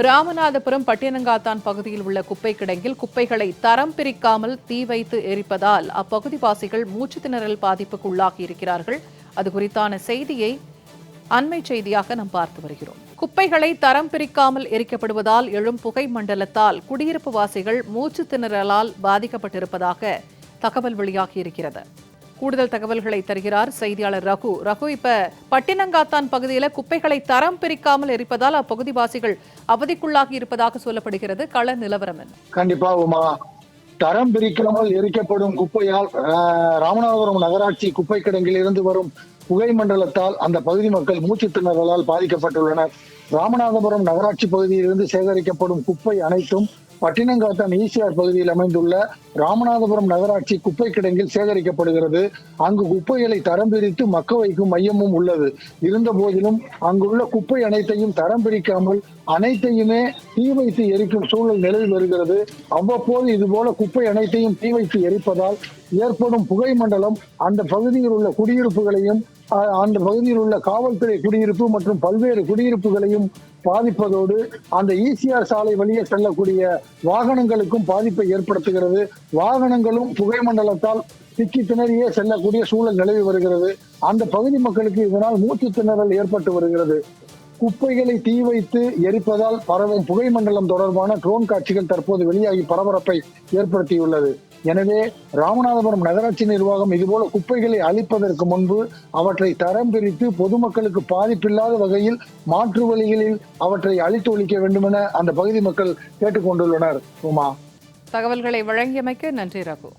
ராமநாதபுரம் பட்டினங்காத்தான் பகுதியில் உள்ள குப்பை கிடங்கில் குப்பைகளை தரம் பிரிக்காமல் தீ வைத்து எரிப்பதால் அப்பகுதி வாசிகள் மூச்சு திணறல் பாதிப்புக்கு உள்ளாகி இருக்கிறார்கள். அது குறித்தான செய்தியை அண்மை செய்தியாக நாம் பார்த்து வருகிறோம். குப்பைகளை தரம் பிரிக்காமல் எரிக்கப்படுவதால் எழும் புகை மண்டலத்தால் குடியிருப்பு வாசிகள் மூச்சு திணறலால் பாதிக்கப்பட்டிருப்பதாக தகவல் வெளியாகி இருக்கிறது. கூடுதல் தகவல்களை தருகிறார் செய்தியாளர் ரகு. இப்ப பட்டினங்காத்தான் பகுதியில் குப்பைகளை தரம் பிரிக்காமல் எரிப்பதால் அப்பகுதிவாசிகள் அவதிக்குள்ளாகி இருப்பதாக சொல்லப்படுகிறது. கள நிலவரம் என்ன? கண்டிப்பா உமா, தரம் பிரிக்காமல் எரிக்கப்படும் குப்பையால் ராமநாதபுரம் நகராட்சி குப்பை கிடங்கில் இருந்து வரும் புகை மண்டலத்தால் அந்த பகுதி மக்கள் மூச்சு திணறலால் பாதிக்கப்பட்டுள்ளனர். ராமநாதபுரம் நகராட்சி பகுதியிலிருந்து சேகரிக்கப்படும் குப்பை அனைத்தும் பட்டினங்காத்தான் ஈசிஆர் பகுதியில் அமைந்துள்ள ராமநாதபுரம் நகராட்சி குப்பை கிடங்கில் சேகரிக்கப்படுகிறது. அங்கு குப்பைகளை தரம் பிரித்து மக்க வைக்கும் மையமும் உள்ளது. இருந்த போதிலும் அங்குள்ள குப்பை அனைத்தையும் தரம் பிரிக்காமல் அனைத்தையுமே தீ வைத்து எரிக்கும் சூழல் நிலவி வருகிறது. அவ்வப்போது இதுபோல குப்பை அனைத்தையும் தீ வைத்து எரிப்பதால் ஏற்படும் புகை மண்டலம் அந்த பகுதியில் உள்ள குடியிருப்புகளையும் அந்த பகுதியில் உள்ள காவல்துறை குடியிருப்பு மற்றும் பல்வேறு குடியிருப்புகளையும் பாதிப்பதோடு அந்த ஈசிஆர் சாலை வழியே செல்லக்கூடிய வாகனங்களுக்கும் பாதிப்பை ஏற்படுத்துகிறது. வாகனங்களும் புகை மண்டலத்தால் திக்கி திணறியே செல்லக்கூடிய சூழல் நிலவி வருகிறது. அந்த பகுதி மக்களுக்கு இதனால் மூச்சு திணறல் ஏற்பட்டு வருகிறது. குப்பைகளை தீ வைத்து எரிப்பதால் பரவும் புகை மண்டலம் தொடர்பான ட்ரோன் காட்சிகள் தற்போது வெளியாகி பரபரப்பை ஏற்படுத்தியுள்ளது. எனவே ராமநாதபுரம் நகராட்சி நிர்வாகம் இதுபோல குப்பைகளை அழிப்பதற்கு முன்பு அவற்றை தரம் பிரித்து பொதுமக்களுக்கு பாதிப்பில்லாத வகையில் மாற்று வழிகளில் அவற்றை அழித்து ஒழிக்க வேண்டும் என அந்த பகுதி மக்கள் கேட்டுக்கொண்டுள்ளனர். உமா, தகவல்களை வழங்கியமைக்கு நன்றி ரகு.